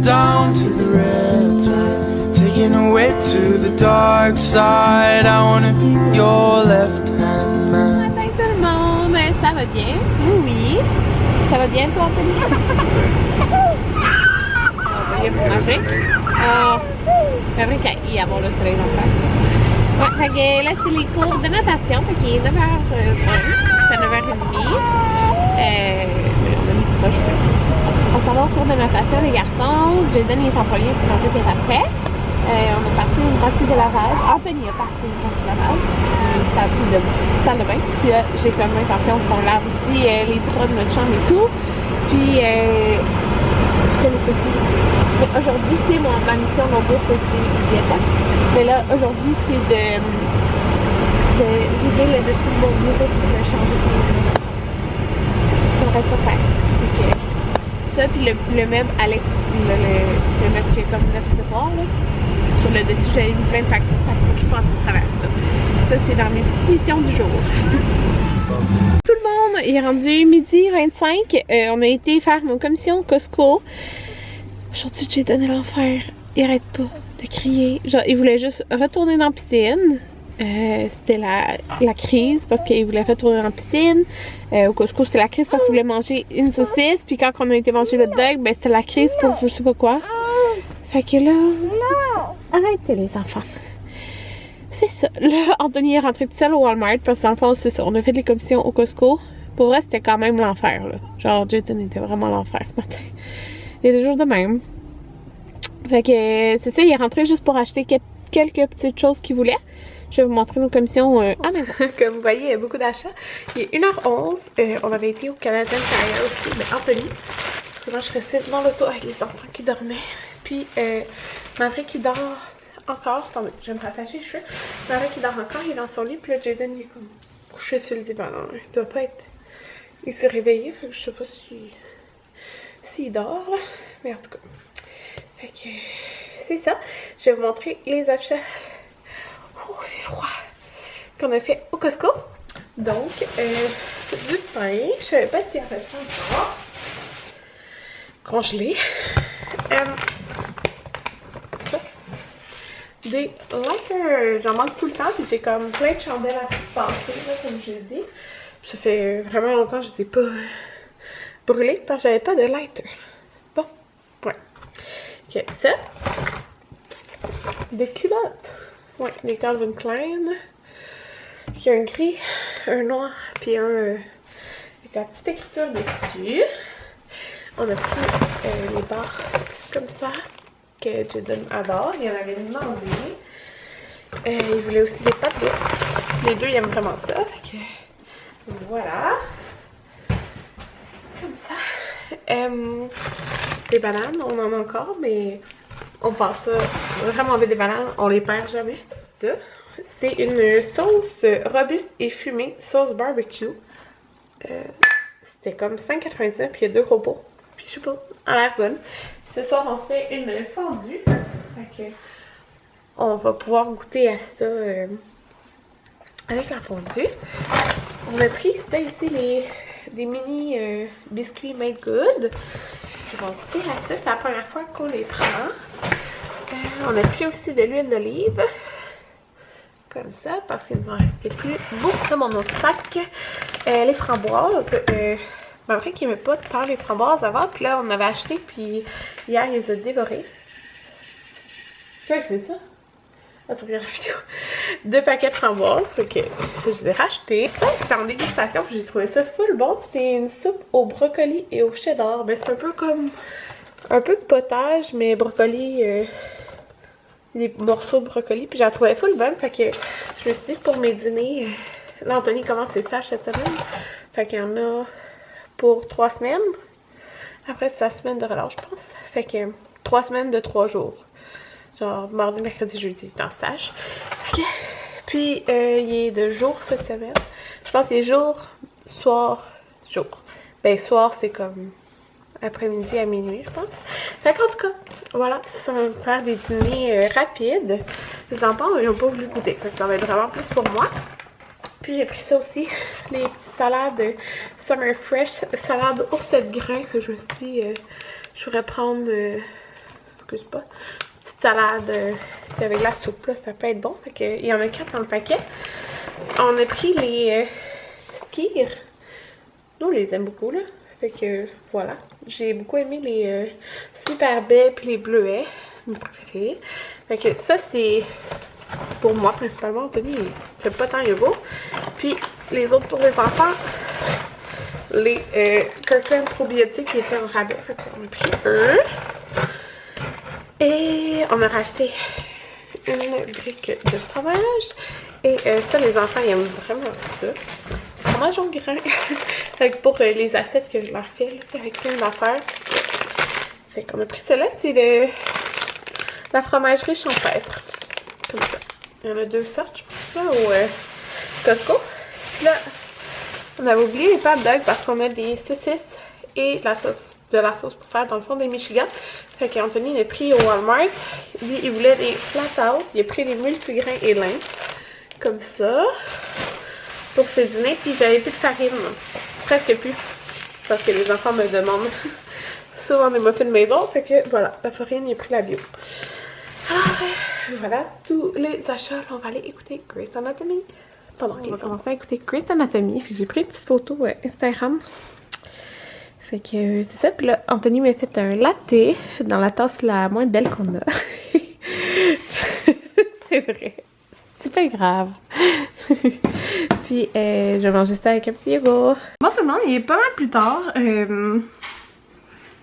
down to the riptide, taken away to the dark side. I wanna be your left hand man. Matin tout le monde, ça va bien? Oui. Ça va bien toi Anthony? On va bien pour Maverick. Maverick a eu avoir le soleil dans le face. Ouais, fait que là c'est les cours de natation, fait qu'il est 9h20, c'est 9h30. On s'en va au cours de natation les garçons. Jaden est en premier pour Maverick est après. On a parti une partie de lavage. Anthony a parti une partie de lavage. C'était un peu de salle de bain. Puis là, j'ai comme l'intention qu'on lave aussi les draps de notre chambre et tout. Puis, je fais les petits. Mais aujourd'hui, c'est ma mission d'embauche c'est bibliothèque. Mais là, aujourd'hui, c'est de river le dessus de mon bureau pour le changer de surface. Ça, puis le meuble Alex aussi, là, le meuble qui est comme 9 tiroirs, là. Sur le dessus, j'avais mis plein de factures, fait que je passe à travers ça. Ça, c'est dans mes petites missions du jour. Tout le monde est rendu midi 25. On a été faire nos commissions Costco. Aujourd'hui, j'ai donné l'enfer. Il arrête pas de crier. Genre, il voulait juste retourner dans la piscine. C'était la crise parce qu'il voulait retourner dans la piscine. Au Costco, c'était la crise parce qu'il voulait manger une saucisse. Puis quand on a été manger le dog, ben c'était la crise pour je sais pas quoi. Fait que là, arrêtez les enfants. C'est ça. Là, Anthony est rentré tout seul au Walmart parce que dans le fond, c'est ça. On a fait des commissions au Costco. Pour vrai, c'était quand même l'enfer, là. Genre, Jaden était vraiment l'enfer ce matin. Il y a des jours de même. Fait que c'est ça, il est rentré juste pour acheter quelques petites choses qu'il voulait. Je vais vous montrer nos commissions à maison. Comme vous voyez, il y a beaucoup d'achats. Il est 1h11. On avait été au Canadian Tire aussi, mais Anthony. Parce que moi, je restais dans l'auto avec les enfants qui dormaient. Puis, Maverick qui dort encore. Attendez, je vais me rattacher les cheveux. Maverick qui dort encore, il est dans son lit. Puis là, Jaden, il est comme couché sur le divan. Non, il doit pas être. Il s'est réveillé. Fait que je sais pas s'il dort, là. Mais en tout cas. Fait que c'est ça. Je vais vous montrer les achats. Oh, c'est froid. Qu'on a fait au Costco. Donc, du pain. Je savais pas s'il y avait ça encore. Congelé. Ça. Des lighters. J'en manque tout le temps. Puis j'ai comme plein de chandelles à passer, là, comme je l'ai dit. Ça fait vraiment longtemps que je les ai pas brûlées parce que j'avais pas de lighter. Bon. Ouais. Ok, ça. Des culottes. Ouais, des Calvin Klein. Puis un gris, un noir, puis un avec la petite écriture dessus. On a pris les barres comme ça, que Jaden adore. Il en avait demandé. Il voulait aussi des pâtes d'ours. Les deux, ils aiment vraiment ça. Fait que voilà. Comme ça. Des bananes, on en a encore, mais on pense ça vraiment bien des bananes. On les perd jamais. Ça, c'est une sauce robuste et fumée, sauce barbecue. C'était comme 5,99 puis il y a 2 gros pots. Puis je sais pas, elle a l'air bonne. Puis ce soir, on se fait une fondue. Fait que on va pouvoir goûter à ça avec la fondue. On a pris ça ici, des mini biscuits made good. On va goûter à ça, c'est la première fois qu'on les prend. On a pris aussi de l'huile d'olive. Comme ça, parce qu'il nous en restait plus beaucoup dans mon autre sac. Les framboises. Maverick qui n'aimait pas de faire les framboises avant, puis là on avait acheté, puis hier il les a dévorées. Tu vois, je fais ça? Ah, tu regardes la vidéo. 2 paquets de framboises, ok. Je les ai rachetés. Ça, c'était en dégustation, puis j'ai trouvé ça full bon. C'était une soupe au brocoli et au cheddar. Ben, c'est un peu comme un peu de potage, mais brocoli. Des morceaux de brocoli, puis j'en trouvais full bonne, fait que je me suis dit pour mes dîners, là Anthony commence ses stages cette semaine, fait qu'il y en a pour 3 semaines, après c'est sa semaine de relâche je pense, fait que 3 semaines de 3 jours, genre mardi, mercredi, jeudi, c'est en stage, okay. Puis il est de jour cette semaine, je pense qu'il est jour, soir, jour, ben soir c'est comme après-midi à minuit, je pense. Fait qu'en tout cas, voilà, ça va me faire des dîners rapides. Les enfants, ils n'ont pas voulu goûter. Fait que ça va être vraiment plus pour moi. Puis j'ai pris ça aussi, les petites salades Summer Fresh, salade ourset de grain que je me suis dit, je pourrais prendre m'excuse pas. Petite salade avec la soupe, là, ça peut être bon. Fait que, il y en a 4 dans le paquet. On a pris les skirs. Nous, on les aime beaucoup, là. Fait que, voilà. J'ai beaucoup aimé les super baies puis les bleuets, mes préférés. Fait que ça, c'est pour moi, principalement. Anthony, il fait pas tant yoga. Puis, les autres pour les enfants, les Kirkland probiotiques qui étaient en rabais. Fait qu'on a pris eux. Et on a racheté une brique de fromage. Et ça, les enfants, ils aiment vraiment ça. C'est fromage au grain. Fait que pour les assiettes que je leur fais, là, avec plein d'affaires. Fait qu'on a pris celle-là. C'est de la fromagerie champêtre. Comme ça. Il y en a 2 sortes, je pense, là, au Costco. Puis là, on avait oublié les pâtes dogs parce qu'on a des saucisses et de la sauce pour faire dans le fond des Michigan. Fait qu'Anthony a pris au Walmart. Lui, il voulait des flat out. Il a pris des multigrains et lin. Comme ça. Pour ses dîners. Puis j'avais plus de farine. Presque plus. Parce que les enfants me demandent souvent des muffins de maison. Fait que voilà, la farine, il a pris la bio. Alors, voilà, tous les achats. Là, on va aller écouter Grey's Anatomy. Pendant qu'on va commencer à écouter Grey's Anatomy. Fait que j'ai pris une petite photo Instagram. Fait que c'est ça. Puis là, Anthony m'a fait un latte dans la tasse la moins belle qu'on a. C'est vrai. C'est pas grave. Puis je vais manger ça avec un petit yogourt. Bon tout le monde, il est pas mal plus tard.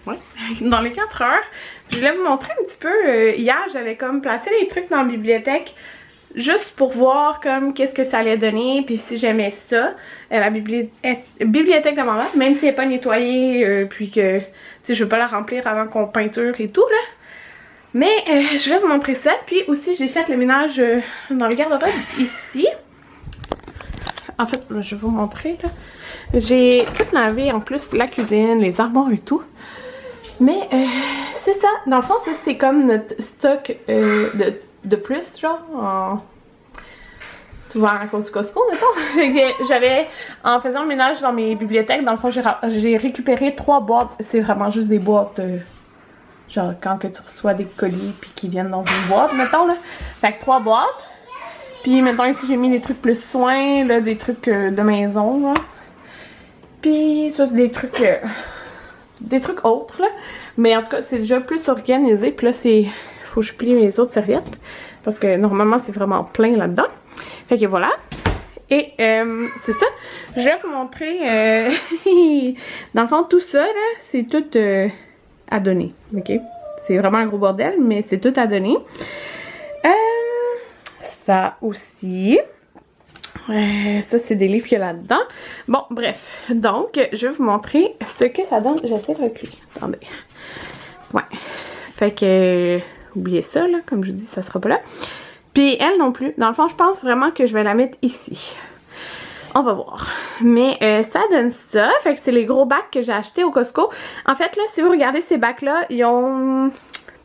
Ouais. Dans les 4 heures. Je voulais vous montrer un petit peu. Hier, j'avais comme placé les trucs dans la bibliothèque. Juste pour voir comme qu'est-ce que ça allait donner, puis si j'aimais ça, la bibliothèque de maman, même si elle n'est pas nettoyée, puis que, tu sais, je veux pas la remplir avant qu'on peinture et tout, là. Mais je vais vous montrer ça, puis aussi j'ai fait le ménage dans le garde-robe ici. En fait, je vais vous montrer, là. J'ai tout lavé, en plus, la cuisine, les armoires et tout. Mais, c'est ça, dans le fond, ça c'est comme notre stock de plus, genre, souvent à cause du Costco, mettons. J'avais, en faisant le ménage dans mes bibliothèques, dans le fond, j'ai récupéré 3 boîtes. C'est vraiment juste des boîtes, genre quand que tu reçois des colis puis qui viennent dans une boîte, mettons, là. Fait que 3 boîtes. Puis maintenant ici, j'ai mis des trucs plus soins, là, des trucs de maison, là. Puis ça, c'est des trucs autres, là. Mais en tout cas, c'est déjà plus organisé. Puis là, faut que je plie mes autres serviettes. Parce que normalement, c'est vraiment plein là-dedans. Fait que voilà. Et c'est ça. Je vais vous montrer. Dans le fond, tout ça, là, c'est tout à donner. Ok? C'est vraiment un gros bordel, mais c'est tout à donner. Ça aussi. Ça, c'est des livres qu'il y a là-dedans. Bon, bref. Donc, je vais vous montrer ce que ça donne. J'essaie de reculer. Attendez. Ouais. Fait que, oubliez ça, là. Comme je vous dis, ça sera pas là. Puis, elle non plus. Dans le fond, je pense vraiment que je vais la mettre ici. On va voir. Mais ça donne ça. Fait que c'est les gros bacs que j'ai achetés au Costco. En fait, là, si vous regardez ces bacs-là, ils ont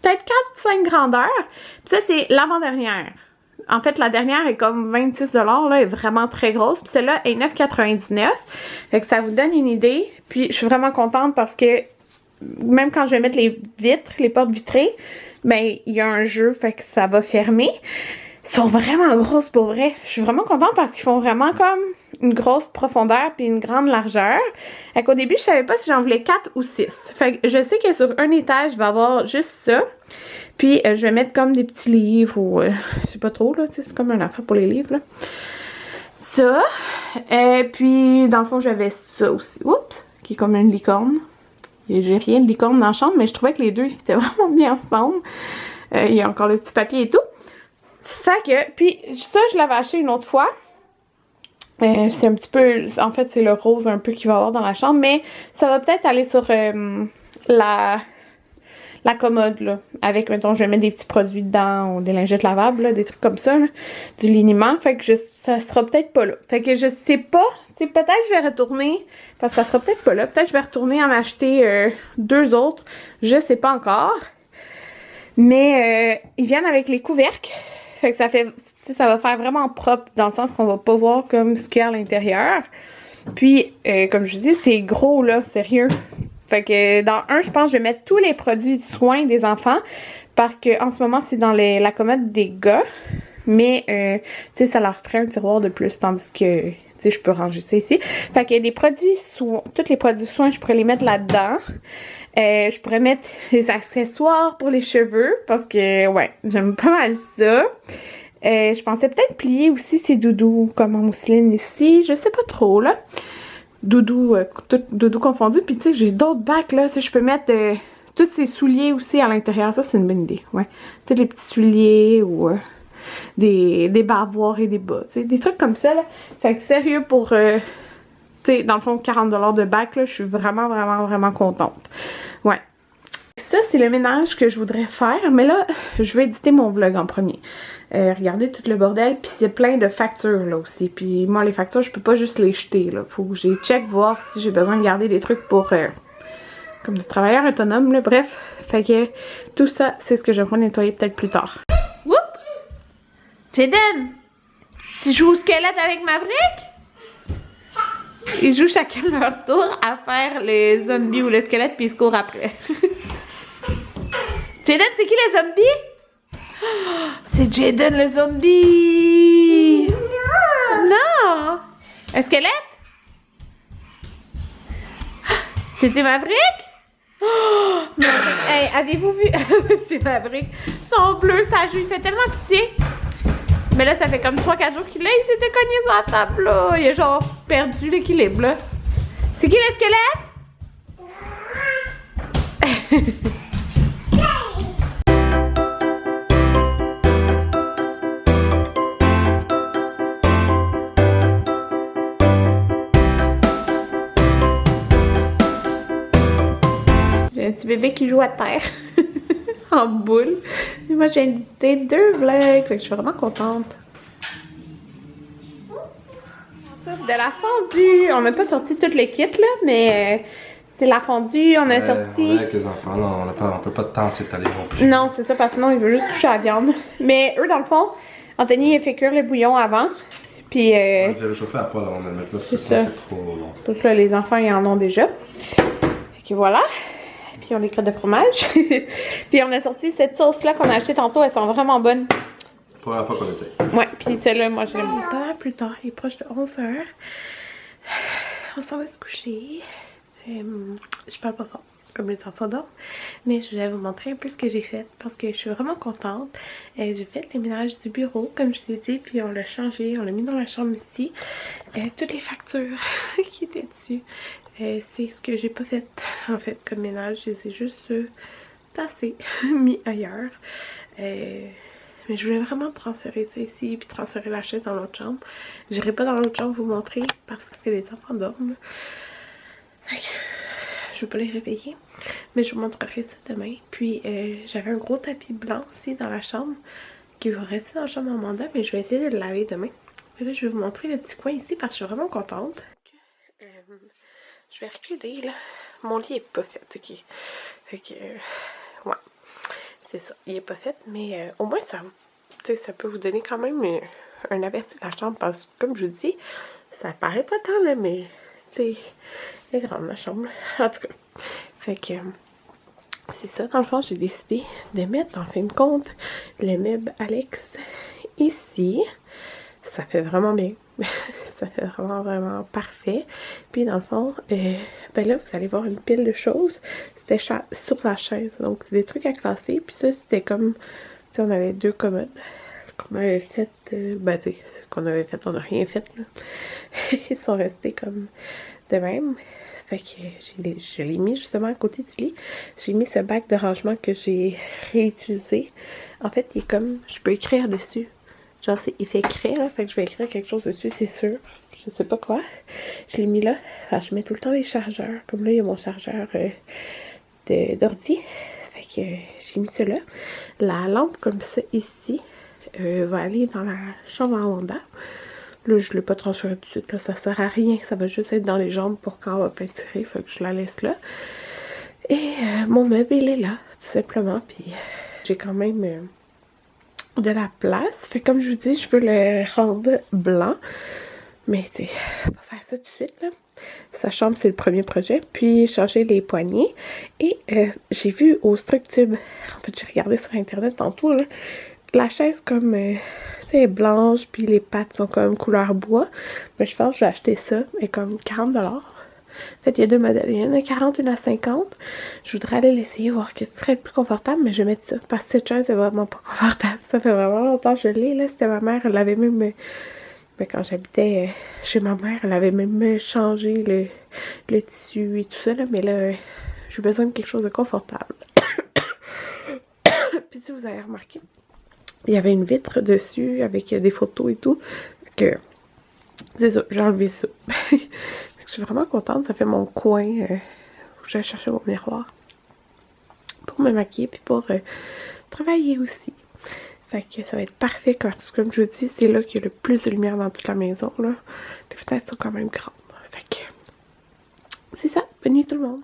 peut-être 4-5 grandeurs. Puis ça, c'est l'avant-dernière. En fait, la dernière est comme 26$, là, elle est vraiment très grosse. Puis celle-là est 9,99$. Fait que ça vous donne une idée. Puis je suis vraiment contente parce que même quand je vais mettre les vitres, les portes vitrées, ben il y a un jeu, fait que ça va fermer. Ils sont vraiment grosses pour vrai. Je suis vraiment contente parce qu'ils font vraiment comme une grosse profondeur puis une grande largeur. Fait qu'au début, je savais pas si j'en voulais 4 ou 6. Fait que je sais que sur un étage, je vais avoir juste ça. Puis je vais mettre comme des petits livres ou je sais pas trop là, tu sais, c'est comme une affaire pour les livres là. Ça. Puis dans le fond, j'avais ça aussi. Oups, qui est comme une licorne. J'ai rien de licorne dans la chambre, mais je trouvais que les deux ils étaient vraiment bien ensemble. Il y a encore le petit papier et tout. Fait que, puis ça, je l'avais acheté une autre fois. C'est un petit peu, en fait, c'est le rose un peu qu'il va y avoir dans la chambre, mais ça va peut-être aller sur la commode, là. Avec, mettons, je vais mettre des petits produits dedans, ou des lingettes lavables, là, des trucs comme ça, là, du liniment. Fait que ça sera peut-être pas là. Fait que je sais pas, tu sais, peut-être je vais retourner, parce que ça sera peut-être pas là. Peut-être je vais retourner en acheter 2 autres. Je sais pas encore. Mais ils viennent avec les couvercles. Fait que ça va faire vraiment propre dans le sens qu'on va pas voir comme ce qu'il y a à l'intérieur. Puis, comme je vous dis, c'est gros là, sérieux. Fait que dans un, je pense que je vais mettre tous les produits de soins des enfants parce que en ce moment, c'est dans la commode des gars. Mais, tu sais, ça leur ferait un tiroir de plus, tandis que, tu sais, je peux ranger ça ici. Fait que les produits soins, tous les produits soins, je pourrais les mettre là-dedans. Je pourrais mettre les accessoires pour les cheveux, parce que, ouais, j'aime pas mal ça. Je pensais peut-être plier aussi ces doudous comme en mousseline ici. Je sais pas trop, là. Doudou, doudou confondu. Puis, tu sais, j'ai d'autres bacs, là. Tu sais, je peux mettre tous ces souliers aussi à l'intérieur. Ça, c'est une bonne idée, ouais. Tu sais, les petits souliers ou... des bavoirs et des bas, tu sais, des trucs comme ça, là. Fait que sérieux, pour, tu sais, dans le fond, 40$ de bac, là, je suis vraiment, vraiment, vraiment contente. Ouais. Ça, c'est le ménage que je voudrais faire, mais là, je vais éditer mon vlog en premier. Regardez tout le bordel, puis c'est plein de factures, là, aussi. Puis moi, les factures, je peux pas juste les jeter, là. Faut que j'ai check, voir si j'ai besoin de garder des trucs pour... comme des travailleurs autonomes, là, bref. Fait que tout ça, c'est ce que j'aimerais nettoyer peut-être plus tard. Whoop! Jaden! Tu joues au squelette avec Maverick? Ils jouent chacun leur tour à faire les zombies ou le squelette puis ils se courent après. Jaden, c'est qui le zombie? Oh, c'est Jaden le zombie! Non! Non! Un squelette? C'était Maverick? Oh, Maverick. Hey, avez-vous vu? C'est Maverick. Son bleu, ça joue, il fait tellement pitié. Mais là, ça fait comme 3-4 jours qu'il il s'était cogné sur la table, là. Il a genre perdu l'équilibre, là. C'est qui le squelette? J'ai un petit bébé qui joue à terre. En boule. Et moi, j'ai invité 2 vlogs. Fait que je suis vraiment contente. De la fondue. On n'a pas sorti toutes les kits, là, mais c'est la fondue. On a sorti... On est avec les enfants, là, on peut pas de temps s'étaler non plus. Non, c'est ça, parce que sinon, il veut juste toucher à la viande. Mais eux, dans le fond, Anthony, il a fait cuire le bouillon avant. Puis... Je l'ai réchauffé à poêle avant de le mettre là, parce que sinon, c'est trop long. Tout ça, les enfants, ils en ont déjà. Fait que voilà. Puis on les crottes de fromage. Puis on a sorti cette sauce-là qu'on a achetée tantôt. Elles sont vraiment bonnes. Première fois qu'on essaie. Ouais, puis celle-là, moi, je l'aime pas plus tard. Il est proche de 11h. On s'en va se coucher. Je parle pas fort, comme les enfants dorment. Mais je vais vous montrer un peu ce que j'ai fait. Parce que je suis vraiment contente. J'ai fait les ménages du bureau, comme je vous ai dit. Puis on l'a changé. On l'a mis dans la chambre ici. Toutes les factures qui étaient dessus. C'est ce que j'ai pas fait en fait comme ménage, je les ai juste tassés, mis ailleurs. Mais je voulais vraiment transférer ça ici puis transférer la chaise dans l'autre chambre. J'irai pas dans l'autre chambre vous montrer parce que les enfants dorment. Je vais pas les réveiller, mais je vous montrerai ça demain. Puis j'avais un gros tapis blanc aussi dans la chambre qui va rester dans la chambre en mandat, mais je vais essayer de le laver demain. Et là je vais vous montrer le petit coin ici parce que je suis vraiment contente. Je vais reculer là. Mon lit est pas fait, ok. Fait que, ouais. C'est ça, il est pas fait, mais au moins ça, ça peut vous donner quand même un aperçu de la chambre. Parce que, comme je vous dis, ça paraît pas tant là, mais c'est grande la chambre. En tout cas, fait que, c'est ça. Dans le fond, j'ai décidé de mettre en fin de compte le meuble Alex ici. Ça fait vraiment bien. Ça fait vraiment, vraiment parfait. Puis dans le fond, ben là, vous allez voir une pile de choses. C'était sur la chaise. Donc, c'est des trucs à classer. Puis ça, c'était comme... Tu sais, on avait 2 commodes qu'on avait fait... ben, tu sais, qu'on avait fait, on n'a rien fait, là. Ils sont restés comme de même. Fait que je l'ai mis justement à côté du lit. J'ai mis ce bac de rangement que j'ai réutilisé. En fait, il est comme... Je peux écrire dessus. Genre, il fait écrire, là, fait que je vais écrire quelque chose dessus, c'est sûr. Je sais pas quoi. Je l'ai mis là. Enfin, je mets tout le temps les chargeurs. Comme là, il y a mon chargeur d'ordi. Fait que j'ai mis cela. La lampe, comme ça, ici, va aller dans la chambre en Wanda. Là, je ne l'ai pas transféré tout de suite. Là, ça sert à rien. Ça va juste être dans les jambes pour quand on va peinturer. Fait que je la laisse là. Et mon meuble, il est là, tout simplement. Puis j'ai quand même... de la place. Fait comme je vous dis, je veux le rendre blanc. Mais tu sais, on va faire ça tout de suite là. Sa chambre, c'est le premier projet. Puis changer les poignées. Et j'ai vu au Structube, en fait j'ai regardé sur internet tantôt, là, la chaise comme, tu sais, blanche, puis les pattes sont comme couleur bois. Mais je pense que je vais acheter ça, et comme 40$. En fait, il y a deux modèles, il y en a 40 et une à 50. Je voudrais aller l'essayer, voir ce qui serait le plus confortable, mais je vais mettre ça. Parce que cette chaise est vraiment pas confortable. Ça fait vraiment longtemps que je l'ai, là. C'était ma mère, elle l'avait même... Ben, quand j'habitais chez ma mère, elle avait même changé le tissu et tout ça, là. Mais là, j'ai besoin de quelque chose de confortable. Puis si vous avez remarqué, il y avait une vitre dessus avec des photos et tout. Que c'est ça, j'ai enlevé ça. Je suis vraiment contente, ça fait mon coin. Faut que j'aille chercher mon miroir pour me maquiller puis pour travailler aussi. Fait que ça va être parfait comme je vous dis, c'est là qu'il y a le plus de lumière dans toute la maison, là. Les fenêtres sont quand même grandes. Fait que c'est ça. Bonne nuit tout le monde.